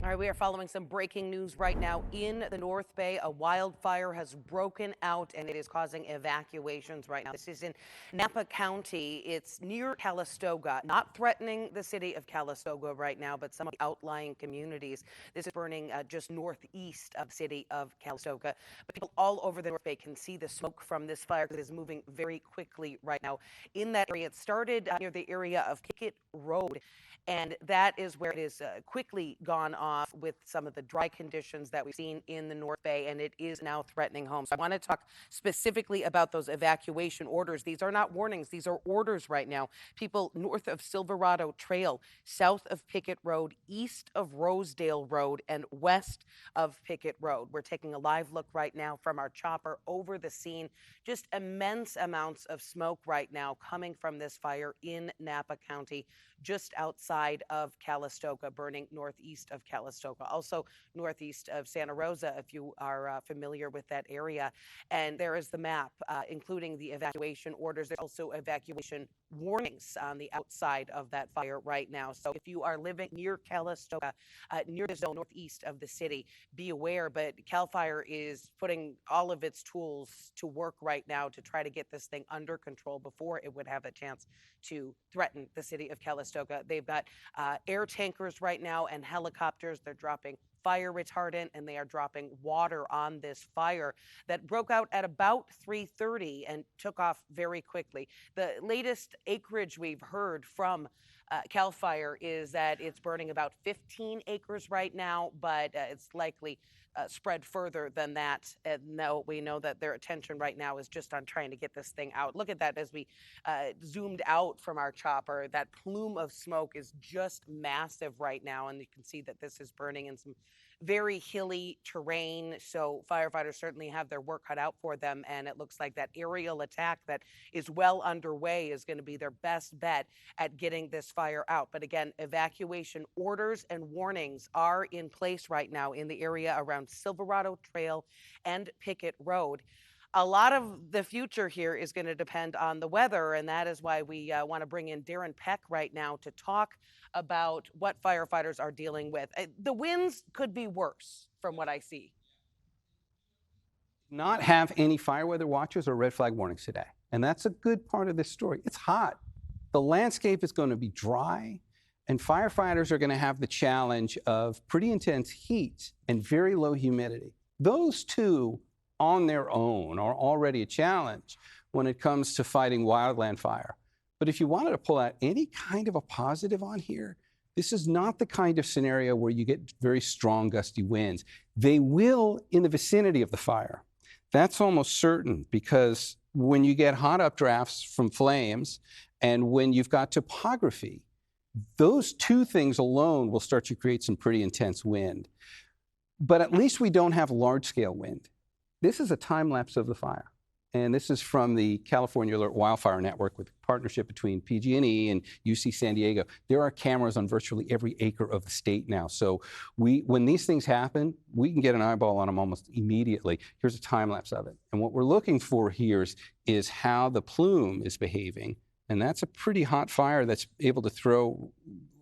All right, we are following some breaking news right now in the North Bay. A wildfire has broken out and it is causing evacuations right now. This is in Napa County. It's near Calistoga, not threatening the city of Calistoga right now, but some of the outlying communities. This is burning just northeast of the city of Calistoga. But people all over the North Bay can see the smoke from this fire that is moving very quickly right now in that area. It started near the area of Pickett Road. And that is where it is quickly gone off with some of the dry conditions that we've seen in the North Bay, and it is now threatening homes. So I want to talk specifically about those evacuation orders. These are not warnings. These are orders right now. People north of Silverado Trail, south of Pickett Road, east of Rosedale Road, and west of Pickett Road. We're taking a live look right now from our chopper over the scene. Just immense amounts of smoke right now coming from this fire in Napa County, just outside of Calistoga, burning northeast of Calistoga, also northeast of Santa Rosa, if you are familiar with that area. And there is the map, including the evacuation orders. There's also evacuation warnings on the outside of that fire right now. So if you are living near Calistoga, near the zone northeast of the city, be aware. But CAL FIRE is putting all of its tools to work right now to try to get this thing under control before it would have a chance to threaten the city of Calistoga. They've got air tankers right now and helicopters. They're dropping fire retardant and they are dropping water on this fire that broke out at about 3:30 and took off very quickly. The latest acreage we've heard from CAL FIRE is that it's burning about 15 acres right now, but it's likely spread further than that. And no, we know that their attention right now is just on trying to get this thing out. Look at that as we zoomed out from our chopper. That plume of smoke is just massive right now, and you can see that this is burning in some very hilly terrain. So firefighters certainly have their work cut out for them, and it looks like that aerial attack that is well underway is going to be their best bet at getting this fire out. But again, evacuation orders and warnings are in place right now in the area around Silverado Trail and Pickett Road. A lot of the future here is going to depend on the weather, and that is why we want to bring in Darren Peck right now to talk about what firefighters are dealing with. The winds could be worse from what I see. Not have any fire weather watches or red flag warnings today. And that's a good part of this story. It's hot. The landscape is going to be dry, and firefighters are going to have the challenge of pretty intense heat and very low humidity. Those two on their own are already a challenge when it comes to fighting wildland fire. But if you wanted to pull out any kind of a positive on here, this is not the kind of scenario where you get very strong gusty winds. They will in the vicinity of the fire. That's almost certain, because when you get hot updrafts from flames and when you've got topography, those two things alone will start to create some pretty intense wind. But at least we don't have large-scale wind. This is a time lapse of the fire. And this is from the California Alert Wildfire Network with a partnership between PG&E and UC San Diego. There are cameras on virtually every acre of the state now. So when these things happen, we can get an eyeball on them almost immediately. Here's a time lapse of it. And what we're looking for here is how the plume is behaving. And that's a pretty hot fire that's able to throw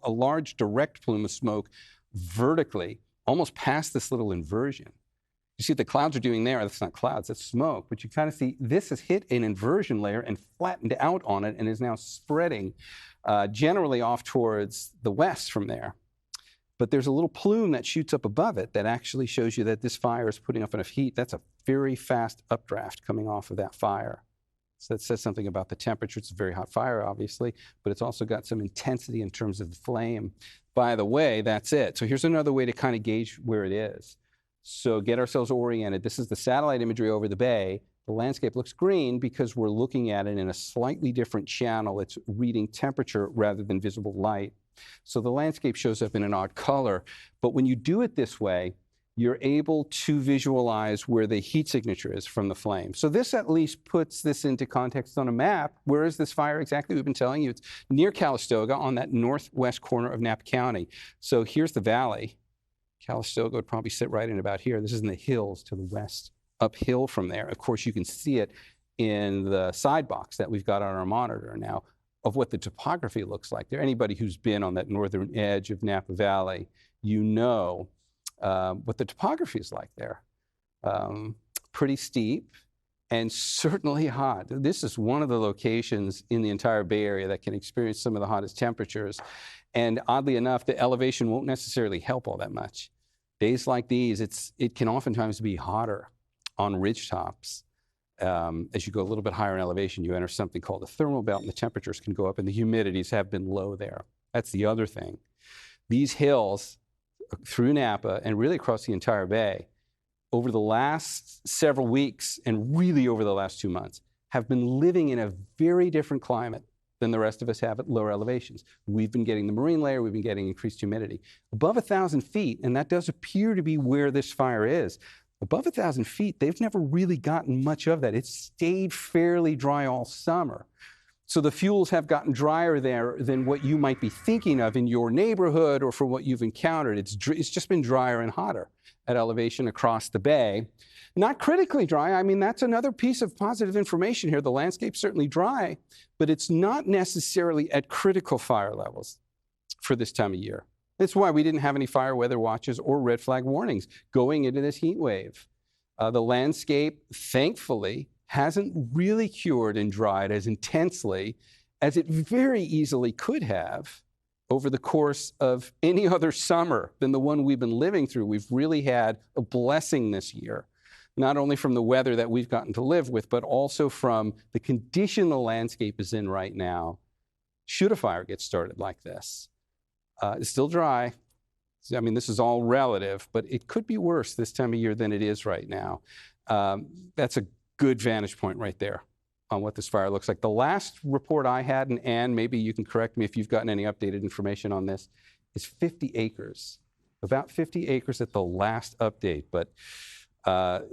a large direct plume of smoke vertically, almost past this little inversion. You see what the clouds are doing there? That's not clouds, that's smoke. But you kind of see this has hit an inversion layer and flattened out on it and is now spreading generally off towards the west from there. But there's a little plume that shoots up above it that actually shows you that this fire is putting off enough heat. That's a very fast updraft coming off of that fire. So that says something about the temperature. It's a very hot fire, obviously, but it's also got some intensity in terms of the flame. By the way, that's it. So here's another way to kind of gauge where it is. So get ourselves oriented. This is the satellite imagery over the bay. The landscape looks green because we're looking at it in a slightly different channel. It's reading temperature rather than visible light. So the landscape shows up in an odd color. But when you do it this way, you're able to visualize where the heat signature is from the flame. So this at least puts this into context on a map. Where is this fire exactly? We've been telling you it's near Calistoga on that northwest corner of Napa County. So here's the valley. Calistoga would probably sit right in about here. This is in the hills to the west, uphill from there. Of course, you can see it in the side box that we've got on our monitor now. of what the topography looks like there. Anybody who's been on that northern edge of Napa Valley, you know what the topography is like there. Pretty steep and certainly hot. This is one of the locations in the entire Bay Area that can experience some of the hottest temperatures. And oddly enough, the elevation won't necessarily help all that much. Days like these, it can oftentimes be hotter on ridgetops. As you go a little bit higher in elevation, you enter something called a thermal belt, and the temperatures can go up, and the humidities have been low there. That's the other thing. These hills through Napa and really across the entire Bay, over the last several weeks and really over the last 2 months, have been living in a very different climate than the rest of us have at lower elevations. We've been getting the marine layer, we've been getting increased humidity. Above 1,000 feet, and that does appear to be where this fire is, above 1,000 feet, they've never really gotten much of that. It's stayed fairly dry all summer. So the fuels have gotten drier there than what you might be thinking of in your neighborhood or from what you've encountered. It's just been drier and hotter at elevation across the bay. Not critically dry. I mean, that's another piece of positive information here. The landscape's certainly dry, but it's not necessarily at critical fire levels for this time of year. That's why we didn't have any fire weather watches or red flag warnings going into this heat wave. The landscape, thankfully, hasn't really cured and dried as intensely as it very easily could have over the course of any other summer than the one we've been living through. We've really had a blessing this year, not only from the weather that we've gotten to live with, but also from the condition the landscape is in right now. Should a fire get started like this? It's still dry. I mean, this is all relative, but it could be worse this time of year than it is right now. That's a good vantage point right there on what this fire looks like. The last report I had, and Ann, maybe you can correct me if you've gotten any updated information on this, is 50 acres. About 50 acres at the last update, but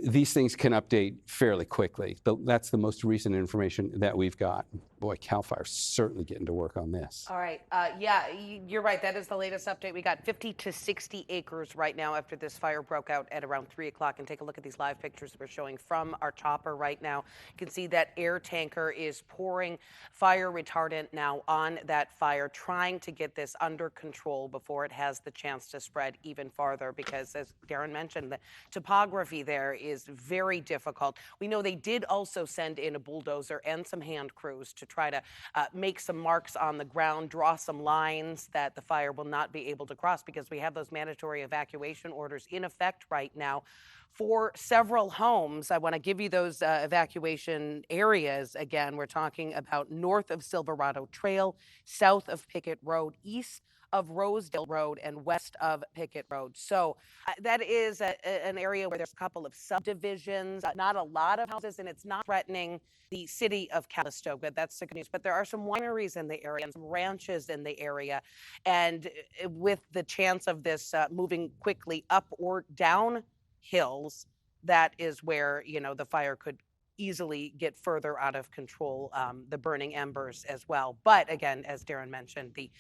these things can update fairly quickly. That's the most recent information that we've got. Boy, CAL FIRE's certainly getting to work on this. All right. Yeah, you're right. That is the latest update. We got 50 to 60 acres right now after this fire broke out at around 3 o'clock. And take a look at these live pictures we're showing from our chopper right now. You can see that air tanker is pouring fire retardant now on that fire, trying to get this under control before it has the chance to spread even farther, because as Darren mentioned, the topography there is very difficult. We know they did also send in a bulldozer and some hand crews to try to make some marks on the ground, draw some lines that the fire will not be able to cross, because we have those mandatory evacuation orders in effect right now for several homes. I want to give you those evacuation areas again. We're talking about north of Silverado Trail, south of Pickett Road, east of Rosedale Road, and west of Pickett Road. So that is an area where there's a couple of subdivisions, not a lot of houses, and it's not threatening the city of Calistoga. That's the good news. But there are some wineries in the area and some ranches in the area. And with the chance of this moving quickly up or down hills, that is where, you know, the fire could easily get further out of control, the burning embers as well. But again, as Darren mentioned, the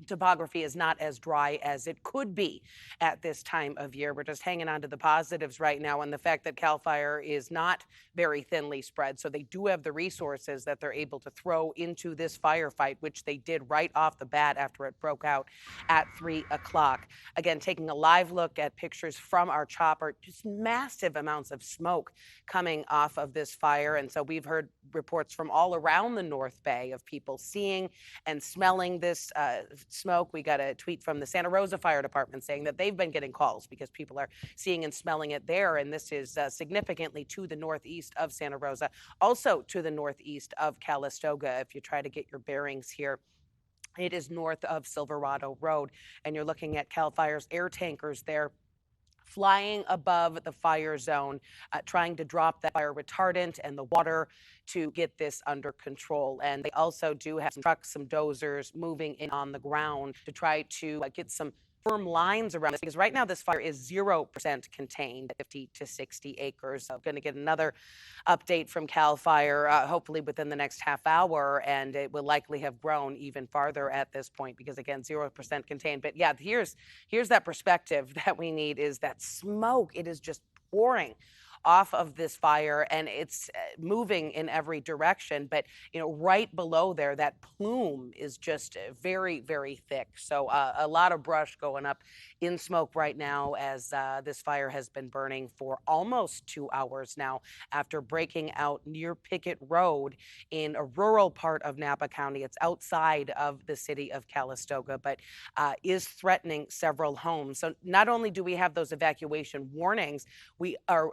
topography is not as dry as it could be at this time of year. We're just hanging on to the positives right now, and the fact that CAL FIRE is not very thinly spread, so they do have the resources that they're able to throw into this firefight, which they did right off the bat after it broke out at 3 o'clock. Again, taking a live look at pictures from our chopper, just massive amounts of smoke coming off of this fire. And so we've heard reports from all around the North Bay of people seeing and smelling this smoke. We got a tweet from the Santa Rosa Fire Department saying that they've been getting calls because people are seeing and smelling it there. And this is significantly to the northeast of Santa Rosa, also to the northeast of Calistoga. If you try to get your bearings here, it is north of Silverado Road, and you're looking at CAL FIRE's air tankers there flying above the fire zone, trying to drop that fire retardant and the water to get this under control. And they also do have some trucks, some dozers moving in on the ground to try to get some firm lines around this, because right now this fire is 0% contained at 50 to 60 acres. So I'm going to get another update from CAL FIRE, hopefully within the next half hour, and it will likely have grown even farther at this point because, again, 0% contained. But yeah, here's that perspective that we need, is that smoke. It is just pouring off of this fire, and it's moving in every direction. But, right below there, that plume is just very, very thick. So a lot of brush going up in smoke right now as this fire has been burning for almost 2 hours now after breaking out near Pickett Road in a rural part of Napa County. It's outside of the city of Calistoga, but is threatening several homes. So not only do we have those evacuation warnings, we are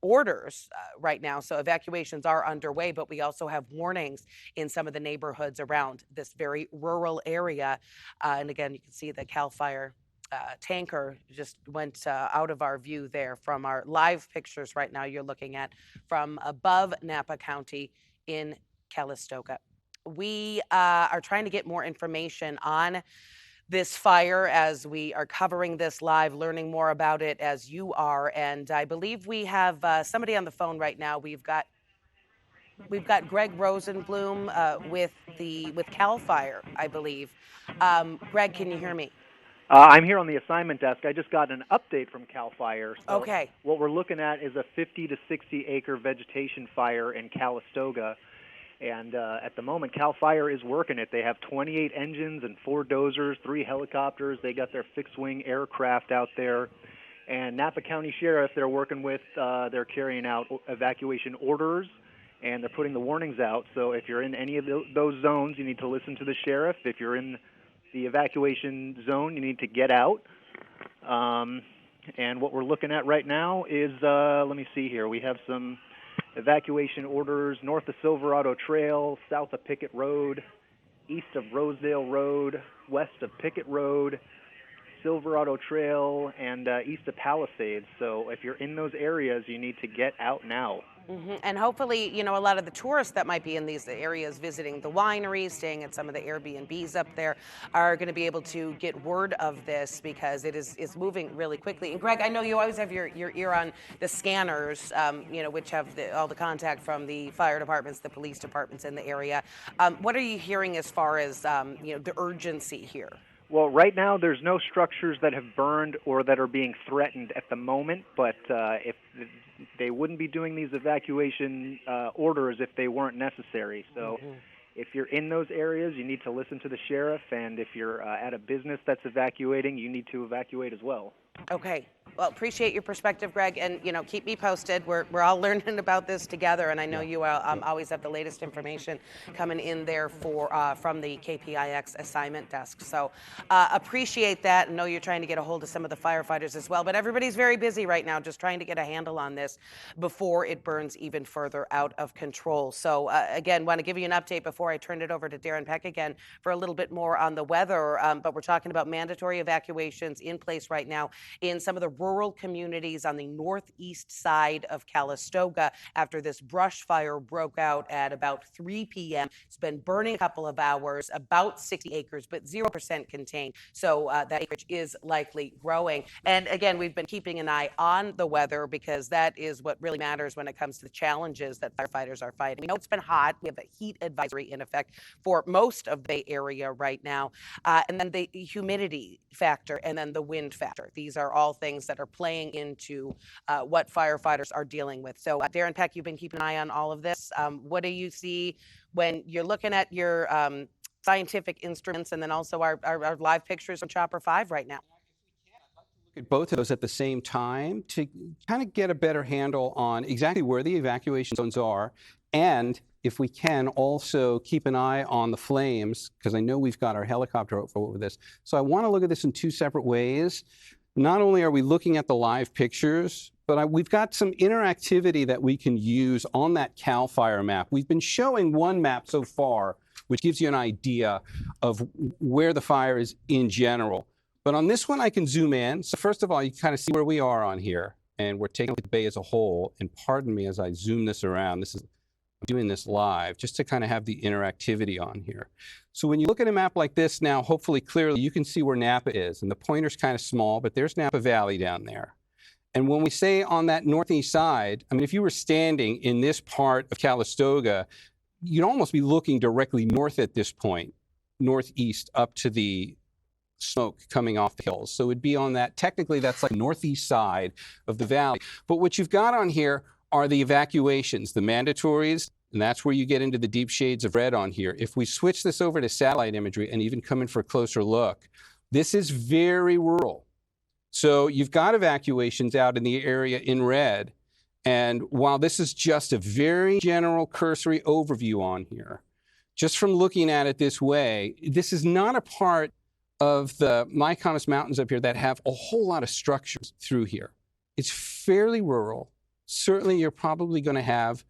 orders right now. So evacuations are underway, but we also have warnings in some of the neighborhoods around this very rural area. And again, you can see the Cal Fire tanker just went out of our view there from our live pictures right now you're looking at from above Napa County in Calistoga. We are trying to get more information on this fire as we are covering this live, learning more about it as you are. And I believe we have somebody on the phone right now. We've got Greg Rosenblum with Cal Fire, I believe. Greg, can you hear me? I'm here on the assignment desk. I just got an update from Cal Fire. So okay. What we're looking at is a 50 to 60 acre vegetation fire in Calistoga. And at the moment, Cal Fire is working it. They have 28 engines and 4 dozers, 3 helicopters. They got their fixed-wing aircraft out there. And Napa County Sheriff they're working with, they're carrying out evacuation orders, and they're putting the warnings out. So if you're in any of those zones, you need to listen to the sheriff. If you're in the evacuation zone, you need to get out. And what we're looking at right now is, let me see here, we have some evacuation orders north of Silverado Trail, south of Pickett Road, east of Rosedale Road, west of Pickett Road, Silverado Trail, and east of Palisades. So if you're in those areas, you need to get out now. And hopefully, a lot of the tourists that might be in these areas visiting the wineries, staying at some of the Airbnbs up there are going to be able to get word of this because it's moving really quickly. And Greg, I know you always have your ear on the scanners, which have all the contact from the fire departments, the police departments in the area. What are you hearing as far as, the urgency here? Well, right now there's no structures that have burned or that are being threatened at the moment, but if they wouldn't be doing these evacuation orders if they weren't necessary. So if you're in those areas, you need to listen to the sheriff, and if you're at a business that's evacuating, you need to evacuate as well. Okay. Well, appreciate your perspective, Greg, and keep me posted. We're all learning about this together, and I know you always have the latest information coming in there from the KPIX assignment desk. So appreciate that, and know you're trying to get a hold of some of the firefighters as well. But everybody's very busy right now, just trying to get a handle on this before it burns even further out of control. So again, want to give you an update before I turn it over to Darren Peck again for a little bit more on the weather. But we're talking about mandatory evacuations in place right now in some of the rural communities on the northeast side of Calistoga after this brush fire broke out at about 3 p.m. It's been burning a couple of hours, about 60 acres, but 0% contained. So that acreage is likely growing. And again, we've been keeping an eye on the weather because that is what really matters when it comes to the challenges that firefighters are fighting. We know it's been hot. We have a heat advisory in effect for most of the Bay Area right now. And then the humidity factor and then the wind factor. These are all things that are playing into what firefighters are dealing with. So Darren Peck, you've been keeping an eye on all of this. What do you see when you're looking at your scientific instruments and then also our live pictures from Chopper 5 right now? Look at both of those at the same time to kind of get a better handle on exactly where the evacuation zones are, and if we can also keep an eye on the flames, because I know we've got our helicopter over this. So I want to look at this in 2 separate ways. Not only are we looking at the live pictures, but we've got some interactivity that we can use on that Cal Fire map. We've been showing one map so far, which gives you an idea of where the fire is in general. But on this one, I can zoom in. So first of all, you kind of see where we are on here, and we're taking the bay as a whole. And pardon me as I zoom this around. I'm doing this live just to kind of have the interactivity on here. So when you look at a map like this now, hopefully clearly you can see where Napa is. And the pointer's kind of small, but there's Napa Valley down there. And when we say on that northeast side, I mean, if you were standing in this part of Calistoga, you'd almost be looking directly north at this point, northeast up to the smoke coming off the hills. So it'd be on that, technically that's like northeast side of the valley. But what you've got on here are the evacuations, the mandatories, and that's where you get into the deep shades of red on here. If we switch this over to satellite imagery and even come in for a closer look, this is very rural. So you've got evacuations out in the area in red. And while this is just a very general cursory overview on here, just from looking at it this way, this is not a part of the Makovec Mountains up here that have a whole lot of structures through here. It's fairly rural. Certainly, you're probably going to have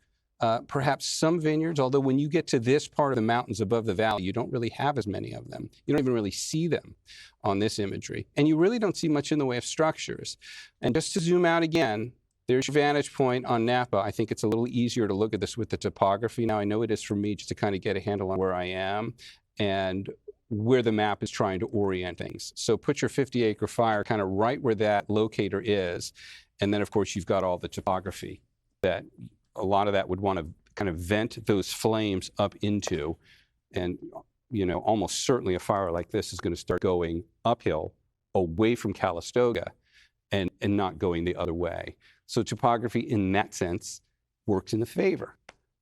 perhaps some vineyards, although when you get to this part of the mountains above the valley, you don't really have as many of them. You don't even really see them on this imagery. And you really don't see much in the way of structures. And just to zoom out again, there's your vantage point on Napa. I think it's a little easier to look at this with the topography now. I know it is for me just to kind of get a handle on where I am and where the map is trying to orient things. So put your 50-acre fire kind of right where that locator is. And then, of course, you've got all the topography that a lot of that would want to kind of vent those flames up into. And, you know, almost certainly a fire like this is going to start going uphill away from Calistoga and not going the other way. So topography in that sense works in the favor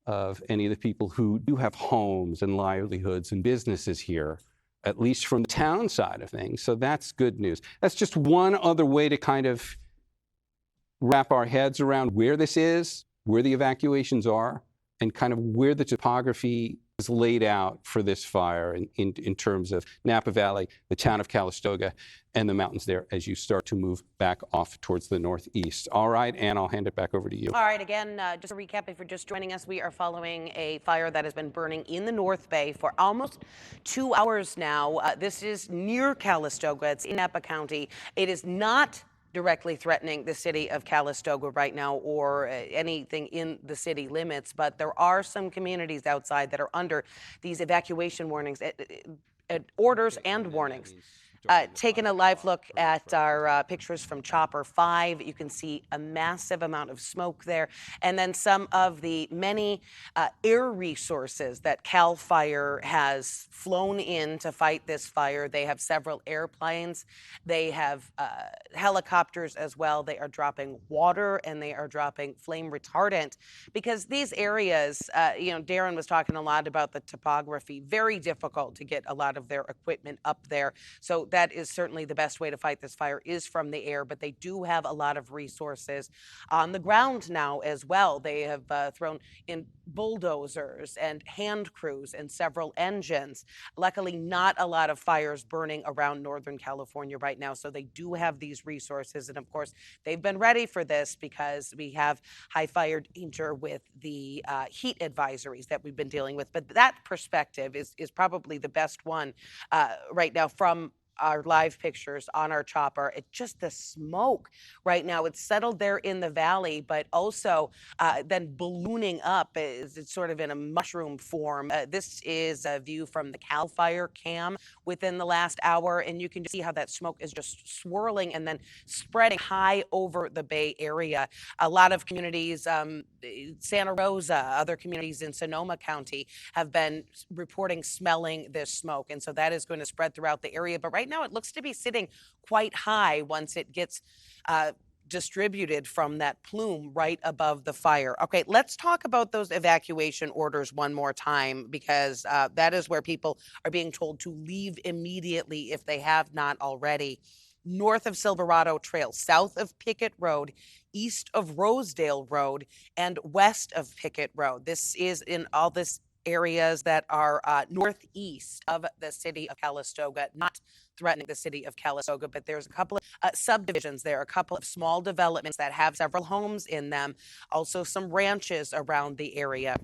of any of the people who do have homes and livelihoods and businesses here, at least from the town side of things. So that's good news. That's just one other way to kind of wrap our heads around where this is, where the evacuations are, and kind of where the topography is laid out for this fire in terms of Napa Valley, the town of Calistoga, and the mountains there as you start to move back off towards the northeast. All right, Ann, I'll hand it back over to you. All right, again, just a recap, if you're just joining us, we are following a fire that has been burning in the North Bay for almost 2 hours now. This is near Calistoga. It's in Napa County. It is not directly threatening the city of Calistoga right now or anything in the city limits, but there are some communities outside that are under these evacuation warnings, orders and warnings. Taking a live look at our pictures from Chopper 5, you can see a massive amount of smoke there, and then some of the many air resources that CAL FIRE has flown in to fight this fire. They have several airplanes, they have helicopters as well. They are dropping water and they are dropping flame retardant because these areas, you know, Darren was talking a lot about the topography, very difficult to get a lot of their equipment up there. So that is certainly the best way to fight this fire is from the air, but they do have a lot of resources on the ground now as well. They have thrown in bulldozers and hand crews and several engines. Luckily, not a lot of fires burning around Northern California right now, so they do have these resources. And of course, they've been ready for this because we have high fire danger with the heat advisories that we've been dealing with. But that perspective is probably the best one right now from our live pictures on our chopper. It's just the smoke right now. It's settled there in the valley, but also then ballooning up. It's sort of in a mushroom form. This is a view from the CAL FIRE cam within the last hour, and you can see how that smoke is just swirling and then spreading high over the Bay Area. A lot of communities, Santa Rosa, other communities in Sonoma County have been reporting smelling this smoke, and so that is going to spread throughout the area. But right now it looks to be sitting quite high once it gets distributed from that plume right above the fire. Okay, let's talk about those evacuation orders one more time because that is where people are being told to leave immediately if they have not already. North of Silverado Trail, south of Pickett Road, east of Rosedale Road, and west of Pickett Road. This is in all this areas that are northeast of the city of Calistoga, not threatening the city of Calistoga, but there's a couple of subdivisions there, a couple of small developments that have several homes in them, also some ranches around the area.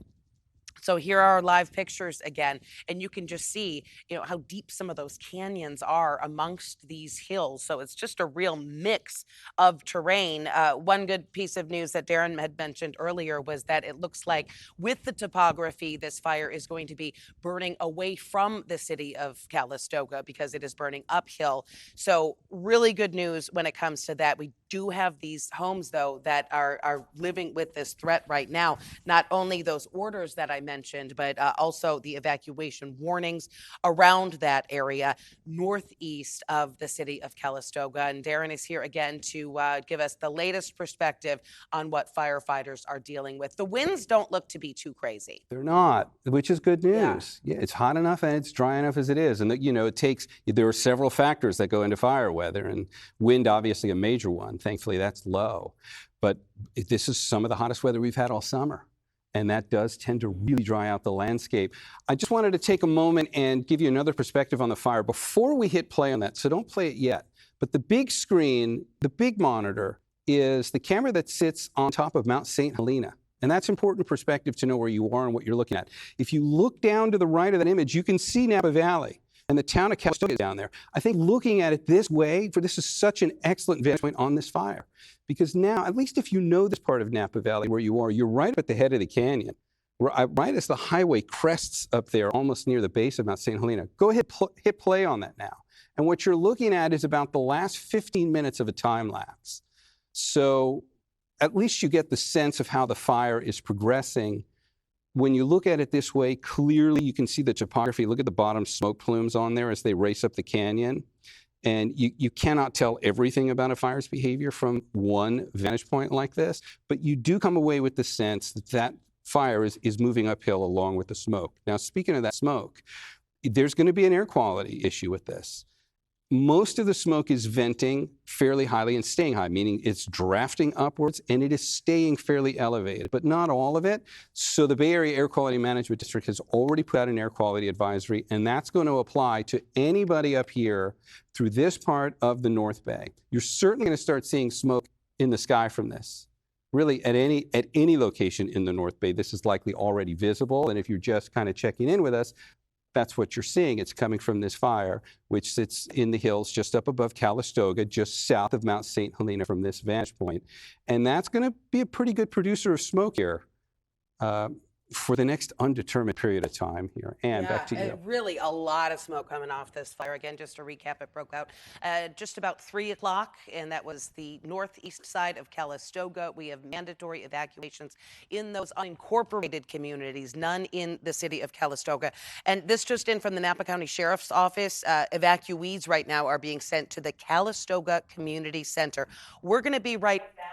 So here are our live pictures again, and you can just see, you know, how deep some of those canyons are amongst these hills. So it's just a real mix of terrain. One good piece of news that Darren had mentioned earlier was that it looks like with the topography, this fire is going to be burning away from the city of Calistoga because it is burning uphill. So really good news when it comes to that. We do have these homes, though, that are living with this threat right now. Not only those orders that I mentioned, but also the evacuation warnings around that area northeast of the city of Calistoga. And Darren is here again to give us the latest perspective on what firefighters are dealing with. The winds don't look to be too crazy. They're not, which is good Yeah. news. Yeah, it's hot enough and it's dry enough as it is. And, there are several factors that go into fire weather, and wind, obviously, a major one. Thankfully, that's low. But this is some of the hottest weather we've had all summer. And that does tend to really dry out the landscape. I just wanted to take a moment and give you another perspective on the fire before we hit play on that. So don't play it yet. But the big screen, the big monitor, is the camera that sits on top of Mount St. Helena. And that's important perspective to know where you are and what you're looking at. If you look down to the right of that image, you can see Napa Valley and the town of Calistoga is down there. I think looking at it this way, this is such an excellent vantage point on this fire. Because now, at least if you know this part of Napa Valley where you are, you're right up at the head of the canyon. Right as the highway crests up there, almost near the base of Mount St. Helena. Go ahead, hit play on that now. And what you're looking at is about the last 15 minutes of a time lapse. So at least you get the sense of how the fire is progressing. When you look at it this way, clearly you can see the topography. Look at the bottom smoke plumes on there as they race up the canyon. And you cannot tell everything about a fire's behavior from one vantage point like this, but you do come away with the sense that that fire is moving uphill along with the smoke. Now, speaking of that smoke, there's going to be an air quality issue with this. Most of the smoke is venting fairly highly and staying high, meaning it's drafting upwards and it is staying fairly elevated, but not all of it. So the Bay Area Air Quality Management District has already put out an air quality advisory, and that's going to apply to anybody up here through this part of the North Bay. You're certainly going to start seeing smoke in the sky from this. Really, at any location in the North Bay, this is likely already visible. And if you're just kind of checking in with us, that's what you're seeing. It's coming from this fire, which sits in the hills just up above Calistoga, just south of Mount St. Helena from this vantage point. And that's going to be a pretty good producer of smoke here for the next undetermined period of time here. And back to you. Really a lot of smoke coming off this fire. Again, just to recap, it broke out just about 3 o'clock, and that was the northeast side of Calistoga. We have mandatory evacuations in those unincorporated communities, none in the city of Calistoga. And this just in from the Napa County Sheriff's Office. Evacuees right now are being sent to the Calistoga Community Center. We're going to be right back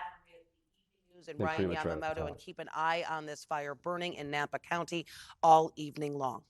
and Ryan Yamamoto, and keep an eye on this fire burning in Napa County all evening long.